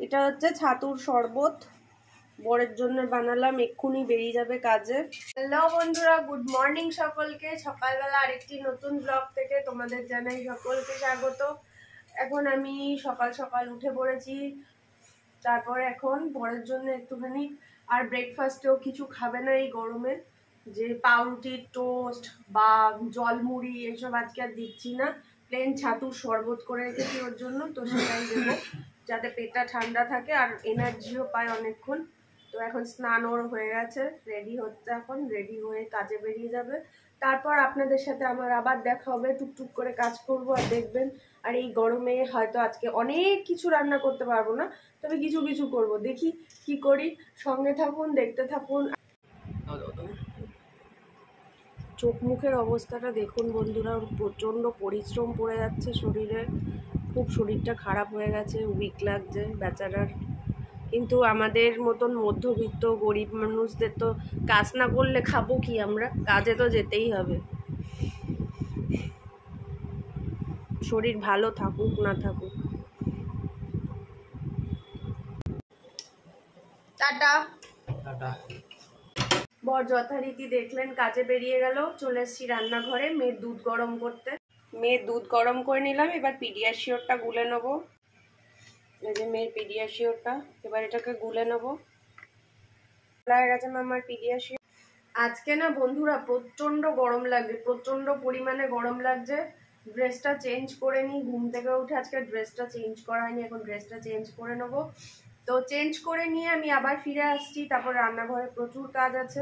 এটা হচ্ছে ছাতুর শরবত, বরের জন্য বানালাম, এক্ষুনি বেরিয়ে যাবে কাজে। হ্যালো বন্ধুরা, গুড মর্নিং সকলকে। সকালবেলা আরেকটি নতুন ব্লগ থেকে তোমাদের জানাই সকলকে স্বাগত। এখন আমি সকাল সকাল উঠে পড়েছি, তারপরে এখন বরের জন্য একটুখানি, আর ব্রেকফাস্টেও কিছু খাবে না এই গরমে, যে পাউরুটি টোস্ট বা জলমুড়ি এসব আজকে আর দিচ্ছি না, প্লেন ছাতুর শরবত করে রেখেছি ওর জন্য, তো সেটাই দেবো যাতে পেটটা ঠান্ডা থাকে আর এনার্জিও পায় অনেকক্ষণ। তো এখন স্নান ওর হয়ে গেছে, রেডি হচ্ছে, এখন রেডি হয়ে কাজে বেরিয়ে যাবে। তারপর আপনাদের সাথে আমার আবার দেখা হবে, টুকটুক করে কাজ করব আর দেখবেন। আর এই গরমে হয়তো আজকে অনেক কিছু রান্না করতে পারবো না, তবে কিছু কিছু করব, দেখি কি করি। সঙ্গে থাকুন, দেখতে থাকুন। চোখ মুখের অবস্থাটা দেখুন বন্ধুরা, প্রচণ্ড পরিশ্রম পড়ে যাচ্ছে শরীরে, খুব শরীরটা খারাপ হয়ে গেছে, উইক লাগছে বেচারার। কিন্তু আমাদের মতন মধ্যবিত্ত গরিব মানুষদের তো কাজ না করলে খাবো কি আমরা, কাজে তো যেতেই হবে। শরীর ভালো থাকুক না থাকুক। Tata tata. বর যথারীতি দেখলেন কাজে বেরিয়ে গেল, চলে এসেছি রান্নাঘরে মেয়ের দুধ গরম করতে। মেয়ের দুধ গরম করে নিলাম, এবার পিডিয়াশিওরটা গুলে নেবো। এই যে মেয়ের পিডিয়াশিওরটা, এবার এটাকে গুলে নেবো। হয়ে গেছে আমার পিডিয়াশিওর। আজকে না বন্ধুরা প্রচন্ড গরম লাগছে, প্রচন্ড পরিমাণে গরম লাগছে। ড্রেসটা চেঞ্জ করে নিই, ঘুম থেকে উঠে আজকে ড্রেসটা চেঞ্জ করা হয়নি, এখন ড্রেসটা চেঞ্জ করে নেবো। তো চেঞ্জ করে নিয়ে আমি আবার ফিরে আসছি, তারপর রান্নাঘরে প্রচুর কাজ আছে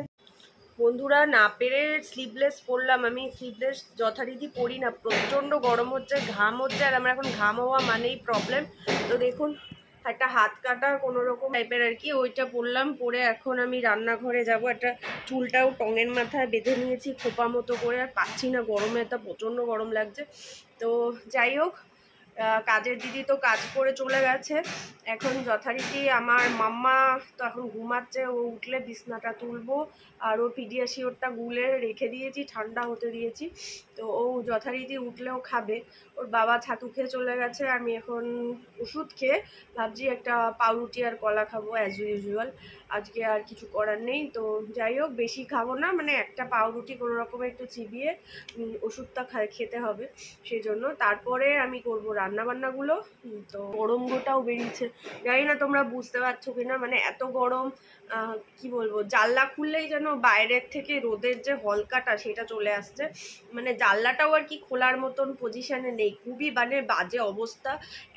বন্ধুরা। না পেরে স্লিভলেস পরলাম, আমি স্লিভলেস যথারীতি পরি না, প্রচণ্ড গরম হচ্ছে, ঘাম হচ্ছে, আর আমার এখন ঘাম হওয়া মানেই প্রবলেম। তো দেখুন একটা হাত কাটা কোনো রকম টাইপের আর কি, ওইটা পরলাম, পরে এখন আমি রান্নাঘরে যাব। একটা চুলটাও টঙের মাথায় বেঁধে নিয়েছি খোপা মতো করে, আর পাচ্ছি না গরমে, একটা প্রচণ্ড গরম লাগছে। তো যাই হোক, কাজের দিদি তো কাজ করে চলে গেছে, এখন যথারীতি আমার মাম্মা তো এখন ঘুমাচ্ছে, ও উঠলে বিছনাটা তুলবো, আর ওর পিডিয়াশিওরটা গুলে রেখে দিয়েছি, ঠান্ডা হতে দিয়েছি। তো ও যথারীতি উঠলেও খাবে। ওর বাবা ছাতু খেয়ে চলে গেছে, আমি এখন ওষুধ খেয়ে ভাবছি একটা পাউরুটি আর কলা খাবো অ্যাজ ইউজুয়াল, আজকে আর কিছু করার নেই। তো যাই হোক, বেশি খাবো না, মানে একটা পাউরুটি কোনো রকমের একটু চিবিয়ে ওষুধটা খেতে হবে সেই জন্য। তারপরে আমি করব রান্নাবান্নাগুলো। তো গরম গোটাও বেরিয়েছে, জানি না তোমরা বুঝতে পারছো কিনা, মানে এত গরম, কি বলবো, জানলা খুললেই যেন বাইরের থেকে রোদের যে হলকাটা সেটা চলে আসছে, মানে জানলাটাও আর কি খোলার মতন পজিশনে নেই, খুবই মানে বাজে অবস্থা।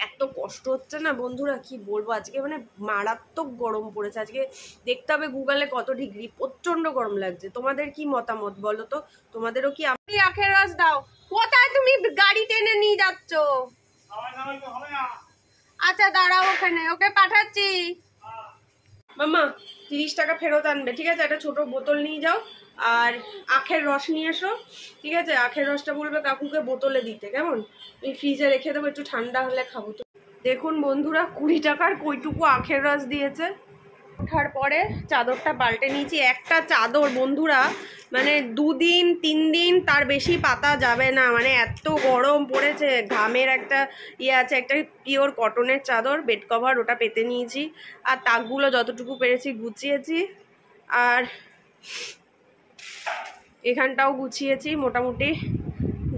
এত কষ্ট হচ্ছে না বন্ধুরা, কি বলবো, আজকে মানে মারাত্মক গরম পড়েছে। আজকে দেখতে হবে গুগলে কত ডিগ্রি, প্রচন্ড গরম লাগছে। তোমাদের কি মতামত বলো তো, তোমাদেরও কি? আমি আখের রস দাও। কোথায় তুমি গাড়ি টেনে নিয়ে যাচ্ছ? আচ্ছা দাঁড়াও, ওখানে ওকে পাঠাচ্ছি। মাম্মা 30 টাকা ফেরত আনবে, ঠিক আছে? একটা ছোট বোতল নিয়ে যাও, আর আখের রস নিয়ে এসো, ঠিক আছে? আখের রসটা বলবে কাকুকে বোতলে দিতে, কেমন? আমি ফ্রিজে রেখে দেবো, একটু ঠান্ডা হলে খাবো। তো দেখুন বন্ধুরা, 20 টাকার কইটুকু আখের রস দিয়েছে। ওঠার পরে চাদরটা পাল্টে নিয়েছি, একটা চাদর বন্ধুরা মানে 2 দিন 3 দিন তার বেশি পাতা যাবে না, মানে এত গরম পড়েছে। ঘামের একটা আছে, একটা পিওর কটনের চাদর বেড কভার, ওটা পেতে নিয়েছি, আর তাকগুলো যতটুকু পেরেছি গুছিয়েছি, আর এখানটাও গুছিয়েছি মোটামুটি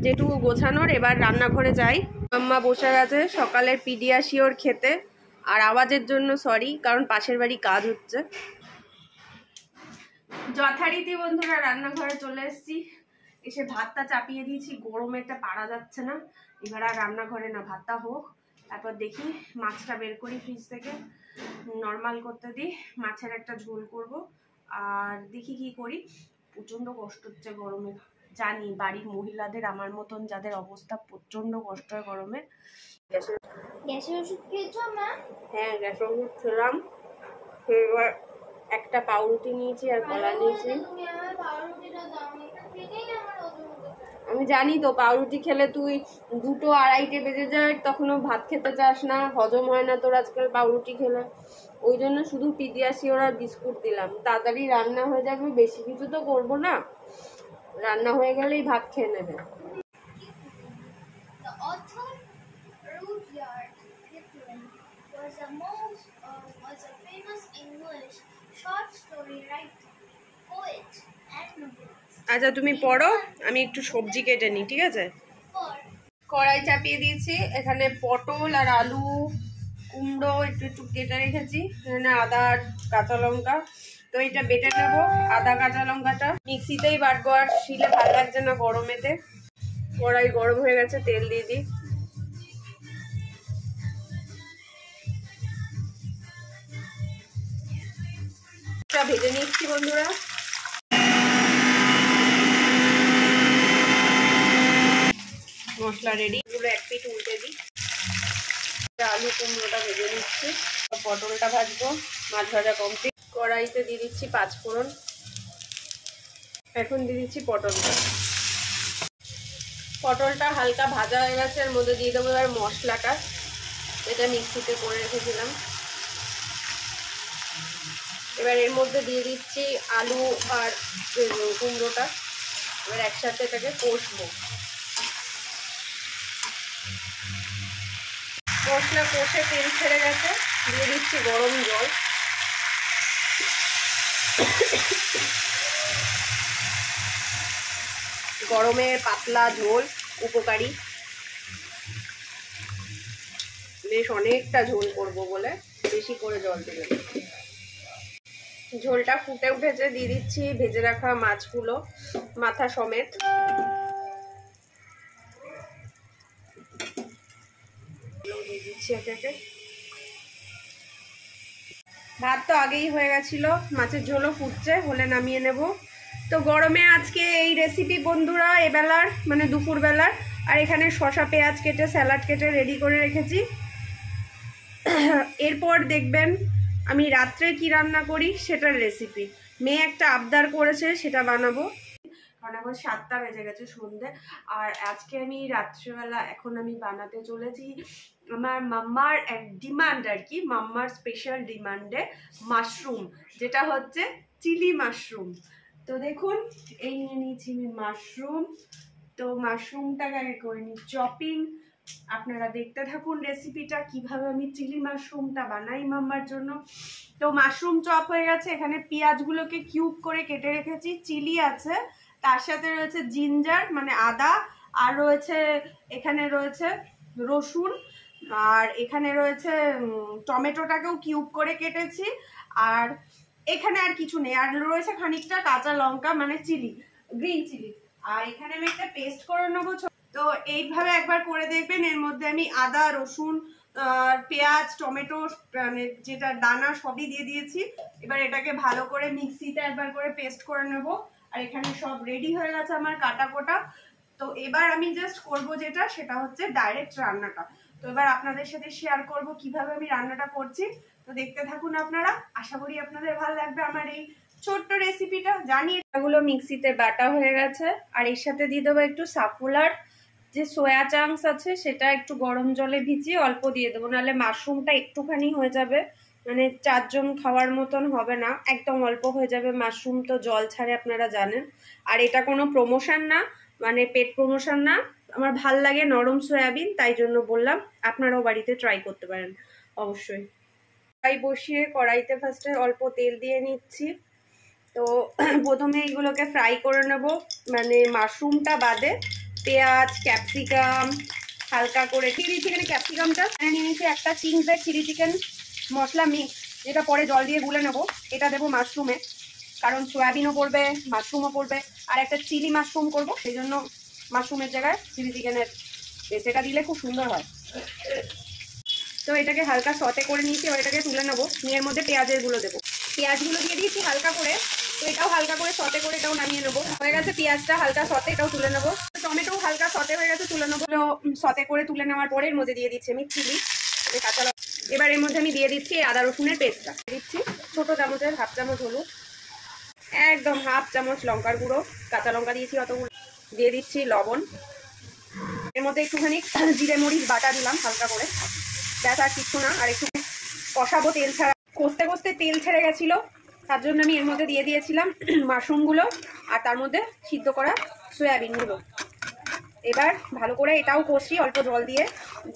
যেটুকু গোছানোর। এবার রান্নাঘরে যাই। আম্মা বসে গেছে সকালের পিডিয়াশিওর খেতে, আর আওয়াজের জন্য সরি, কারণ পাশের বাড়ি কাজ হচ্ছে। যথারীতি বন্ধুরা রান্নাঘরে চলে এসেছি, এসে ভাতটা চাপিয়ে দিয়েছি, গরমেটা পারা যাচ্ছে না। এবার আর রান্নাঘরে না, ভাতটা হোক, তারপর দেখি মাছটা বের করি ফ্রিজ থেকে, নর্মাল করতে দিই, মাছের একটা ঝোল করব, আর দেখি কি করি। প্রচণ্ড কষ্ট হচ্ছে গরমে, জানি বাড়ির মহিলাদের আমার মতন যাদের অবস্থা প্রচণ্ড কষ্ট হয় গরমে। গ্যাসের ওষুধ খেয়েছো মা? হ্যাঁ, গ্যাসের ওষুধ খেলাম, এবার একটা পাউরুটি নিয়েছি আর কলা নিয়েছি। আমি জানি তো, পাউরুটি খেলে তুই 2টো 2:30টে বেজে যায়, তখনও ভাত খেতে চাস না, হজম হয় না তোর আজকাল পাউরুটি খেলে, ওই জন্য শুধু পিডিয়াশিওর আর বিস্কুট দিলাম, তাড়াতাড়ি রান্না হয়ে যাবে, বেশি কিছু তো করবো না, রান্না হয়ে গেলেই ভাত খেয়ে নেবে। a was a famous English short story writer, poet, and novelist. আচ্ছা তুমি পড়ো, আমি একটু সবজি কেটে নিই, ঠিক আছে? For কড়াই চাপিয়ে দিয়েছি, এখানে পটল আর আলু, কুমড়ো একটু একটু কেটে রেখেছি, এখানে আদা আর কাঁচা লঙ্কা। তো এটা বেটে নেবো, আদা কাঁচা লঙ্কাটা মিক্সিতেই বাটবো, আর শিলে ভালো লাগছে না গরমেতে। কড়াই গরম হয়ে গেছে, তেল দিয়ে দিই। ভেজে নিচ্ছি বন্ধুরা। মশলা রেডি, এগুলো এক পিঠ উল্টে দিই। আলু কুমড়োটা ভেজে নিচ্ছি, পটলটা ভাজবো, মাছ ভাজা কমপ্লিট। কড়াইতে দিয়ে দিচ্ছি 5 ফোড়ন, এখন দিয়ে দিচ্ছি পটলটা। পটলটা হালকা ভাজা হয়ে গেছে, এর মধ্যে দিয়ে দেবো এবার মশলাটা, এটা মিক্সিতে করে রেখেছিলাম। এবার এর মধ্যে দিয়ে দিচ্ছি আলু আর কুমড়োটা, এবার একসাথে এটাকে কষবো। মশলা কষে তেল ছেড়ে গেছে, দিয়ে দিচ্ছি গরম জল। গরমে পাতলা ঝোল উপকারী, বেশ অনেকটা ঝোল করবো বলে বেশি করে জল দেবেন। ঝোলটা ফুটে উঠেছে, দিয়ে দিচ্ছি ভেজে রাখা মাছগুলো মাথা সমেত। দিয়ে দিচ্ছি একে একে। ভাত তো আগেই হয়ে গেছিল, মাছের ঝোলও ফুটছে, হলে নামিয়ে নেব। তো গরমে আজকে এই রেসিপি বন্ধুরা, এবেলার মানে দুপুর বেলার। আর এখানে শসা পেঁয়াজ কেটে স্যালাড কেটে রেডি করে রেখেছি। এরপর দেখবেন আমি রাত্রে কি রান্না করি সেটার রেসিপি। মেয়ে একটা আবদার করেছে, সেটা বানাবো। কারণ এখন 7টা বেজে গেছে সন্ধ্যে। আর আজকে আমি রাত্রিবেলা এখন আমি বানাতে চলেছি আমার মাম্মার এক ডিমান্ড, আর কি মাম্মার স্পেশাল ডিমান্ডে মাশরুম, যেটা হচ্ছে চিলি মাশরুম। তো দেখুন এই নিয়ে নিয়েছি আমি মাশরুম। তো মাশরুমটাকে আগে করে নিই চপিং। আপনারা দেখতে থাকুন রেসিপিটা, কিভাবে আমি চিলি মাশরুমটা বানাই মাম্মার জন্য। তো মাশরুম চপ হয়ে গেছে, এখানে পেঁয়াজগুলোকে কিউব করে কেটে রেখেছি, চিলি আছে, তার সাথে রয়েছে জিঞ্জার মানে আদা, আর রয়েছে এখানে রয়েছে রসুন, আর এখানে রয়েছে টমেটোটাকেও কিউব করে কেটেছি, আর এখানে আর কিছু নেই, আর রয়েছে খানিকটা কাঁচা লঙ্কা মানে চিলি, গ্রিন চিলি। আর এখানে আমি একটা পেস্ট করে নেবো। তো এইভাবে একবার করে দেখবেন, এর মধ্যে আমি আদা রসুন পেঁয়াজ টমেটো মানে যেটা দানা সবই দিয়ে দিয়েছি। এবার এটাকে ভালো করে মিক্সিতে একবার করে পেস্ট করে নেব। আর এখানে সব রেডি হয়ে গেছে আমার কাটা কোটা। তো এবার আমি জাস্ট করবো যেটা, সেটা হচ্ছে ডাইরেক্ট রান্নাটা। তো এবার আপনাদের সাথে শেয়ার করব কিভাবে আমি রান্নাটা করছি। তো দেখতে থাকুন আপনারা, আশা করি আপনাদের ভালো লাগবে আমার এই ছোট্ট রেসিপিটা। জানি এগুলো মিক্সিতে বাটা হয়ে গেছে, আর এর সাথে দিয়ে দেবো একটু সাফুলার যে সোয়া চাংস আছে, সেটা একটু গরম জলে ভিজিয়ে অল্প দিয়ে দেবো, নাহলে মাশরুমটা একটুখানি হয়ে যাবে, মানে 4 জন খাওয়ার মতন হবে না, একদম অল্প হয়ে যাবে। মাশরুম তো জল ছাড়ে আপনারা জানেন। আর এটা কোনো প্রমোশন না, মানে পেট প্রমোশন না, আমার ভাল লাগে নরম সয়াবিন, তাই জন্য বললাম। আপনারাও বাড়িতে ট্রাই করতে পারেন অবশ্যই। কড়াই বসিয়ে কড়াইতে ফার্স্টে অল্প তেল দিয়ে নিচ্ছি। তো প্রথমে এইগুলোকে ফ্রাই করে নেব, মানে মাশরুমটা বাদে পেঁয়াজ ক্যাপসিকাম হালকা করে চিলি চিকেন, ক্যাপসিকামটা নিয়ে নিয়েছি, একটা চিংসের চিলি চিকেন মশলা মিক্স, যেটা পরে জল দিয়ে গুলে নেবো। এটা দেবো মাশরুমে, কারণ সয়াবিনও পড়বে মাশরুমও পড়বে, আর একটা চিলি মাশরুম করবো, সেই জন্য মাশরুমের জায়গায় চিলি চিকেনের সেটা দিলে খুব সুন্দর হয়। তো এটাকে হালকা সতে করে নিয়েছি, এবার এটাকে তুলে নেবো, নিয়ে এর মধ্যে পেঁয়াজের গুলো দেবো। পেঁয়াজগুলো দিয়ে দিয়েছি হালকা করে, তো এটাও হালকা করে সতে করে এটাও নামিয়ে নেবো। হয়ে গেছে পেঁয়াজটা হালকা সতে, এটাও তুলে নেবো। টমেটো হালকা সতে হয়ে গেছে, তুলে নেবো। সতে করে তুলে নেওয়ার পরে এর মধ্যে দিয়ে দিচ্ছি আমি চিলি কাঁচা লঙ্কা। এবার এর মধ্যে আমি দিয়ে দিচ্ছি আদা রসুনের পেস্টটা, দিচ্ছি ছোটো চামচের হাফ চামচ হলুদ, একদম হাফ চামচ লঙ্কার গুঁড়ো, কাঁচা লঙ্কা দিয়েছি অতগুলো, দিয়ে দিচ্ছি লবণ, এর মধ্যে একটুখানি জিরে মরিচ বাটা দিলাম হালকা করে, ব্যাস আর কিছু না। আর একটু কষাবো তেল ছাড়া, কষতে কষতে তেল ছেড়ে গেছিলো, তার জন্য আমি এর মধ্যে দিয়ে দিয়েছিলাম মাশরুমগুলো, আর তার মধ্যে সিদ্ধ করা সয়াবিনগুলো। এবার ভালো করে এটাও কষি অল্প জল দিয়ে,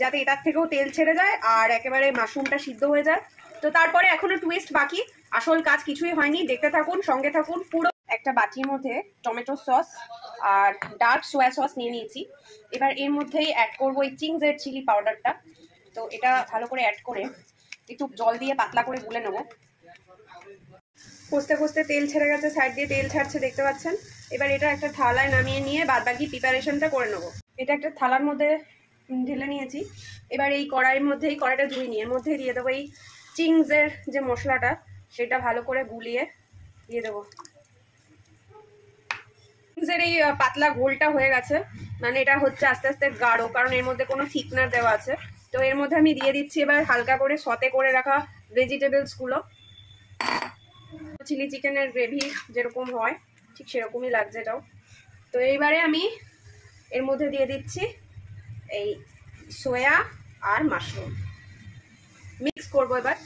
যাতে এটার থেকেও তেল ছেড়ে যায় আর একেবারে মাশরুমটা সিদ্ধ হয়ে যায়। তো তারপরে এখনো টুইস্ট বাকি, আসল কাজ কিছুই হয়নি, দেখতে থাকুন, সঙ্গে থাকুন পুরো। একটা বাটির মধ্যে টমেটো সস আর ডার্ক সোয়া সস নিয়ে নিয়েছি। এবার এর মধ্যেই অ্যাড করবো এই চিংসের চিলি পাউডারটা। তো এটা ভালো করে অ্যাড করে একটু জল দিয়ে পাতলা করে গুলে নেবো। কষতে কষতে তেল ছেড়ে গেছে, সাইড দিয়ে তেল ছাড়ছে দেখতে পাচ্ছেন। এবার এটা একটা থালায় নামিয়ে নিয়ে বাদবাকি প্রিপারেশনটা করে নেবো। এটা একটা থালার মধ্যে ঢেলে নিয়েছি। এবার এই কড়াইয়ের মধ্যেই, কড়াইটা ধুয়ে নিয়ে এর মধ্যেই দিয়ে দেবো এই চিংসের যে মশলাটা, সেটা ভালো করে গুলিয়ে দিয়ে দেবো। চিংসের এই পাতলা ঘোলটা হয়ে গেছে, মানে এটা হচ্ছে আস্তে আস্তে গাঢ়, কারণ এর মধ্যে কোনো থিকনার দেওয়া আছে। তো এর মধ্যে আমি দিয়ে দিচ্ছি এবার হালকা করে সতে করে রাখা ভেজিটেবলসগুলো। চিলি চিকেনের গ্রেভি যেরকম হয় ঠিক সেরকমই লাগছে এটাও। তো এইবারে আমি এর মধ্যে দিয়ে দিচ্ছি এই সোয়া আর মাশরুম, মিক্স করব এবার।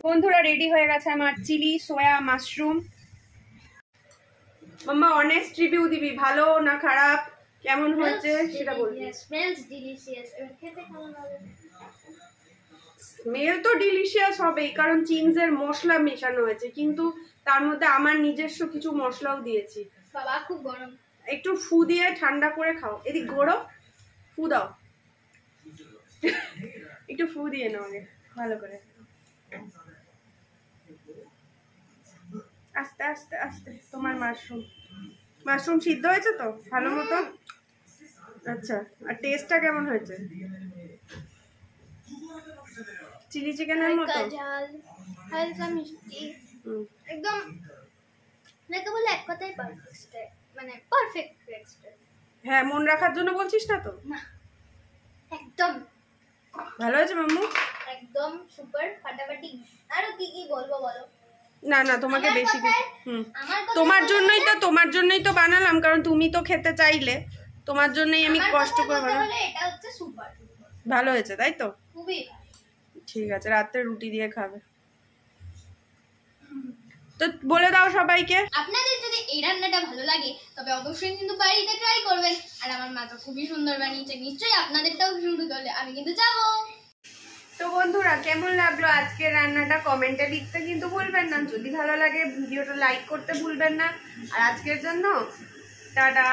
বন্ধুরা রেডি হয়ে গেছে আমার চিলি সোয়া মাশরুম। মাম্মা অনেস্ট রিভিউ দিবি, ভালো না খারাপ, কেমন হয়েছে সেটা বলবি। স্মেলস ডিলিশিয়াস, এবার খেতে কেমন হবে? স্মেল তো ডিলিশিয়াস হবেই, কারণ চিংসের মশলা মেশানো হয়েছে, কিন্তু তার মধ্যে আমার নিজস্ব কিছু মশলাও দিয়েছি। বাবা খুব গরম, একটু ফু দিয়ে ঠান্ডা করে খাও। এদিক ঘোরো, ফু দাও, একটু ফু দিয়ে নাও আগে ভালো করে, আস্তে আস্তে আস্তে। তোমার মাশরুম সিদ্ধ হয়েছে তো ভালো মতো? আচ্ছা, আর টেস্টটা কেমন হয়েছে? চিলি চিকেনের মতো, ঝাল, হালকা মিষ্টি, একদম নাকি বলে এক কথাই পারফেক্ট, মানে পারফেক্ট রেস্টুরেন্ট। হ্যাঁ মন রাখার জন্য বলছিস না তো? না একদম ভালো হয়েছে মাম্মু, একদম সুপার ফাটাফাটি। আরো কি কি বলবো বলো? না না তোমাকে আমার বেশি কথায়- হুম, আমার কথায় তোমার জন্যই তো বানালাম, কারণ তুমি তো খেতে চাইলে, তোমার জন্যই আমি আমার কষ্ট কথায় করে বলতে বানালাম। হলে এটা হচ্ছে সুপার, ভালো হয়েছে তাই তো? খুবই। ঠিক আছে, রাত্রে রুটি দিয়ে খাবে। তো বলে দাও সবাইকে। আপনাদের যদি এই রান্নাটা ভালো লাগে তবে অবশ্যই কিন্তু বাড়িতে ট্রাই করবেন। আর আমার মা তো খুবই সুন্দর বানিয়েছে, নিশ্চয়ই আপনাদেরটাও শুরু করলে আমি কিন্তু যাবো। তো বন্ধুরা কেমন লাগলো আজকের রান্নাটা কমেন্টে লিখতে কিন্তু ভুলবেন না। যদি ভালো লাগে ভিডিওটা লাইক করতে ভুলবেন না। আর আজকের জন্য টাটা।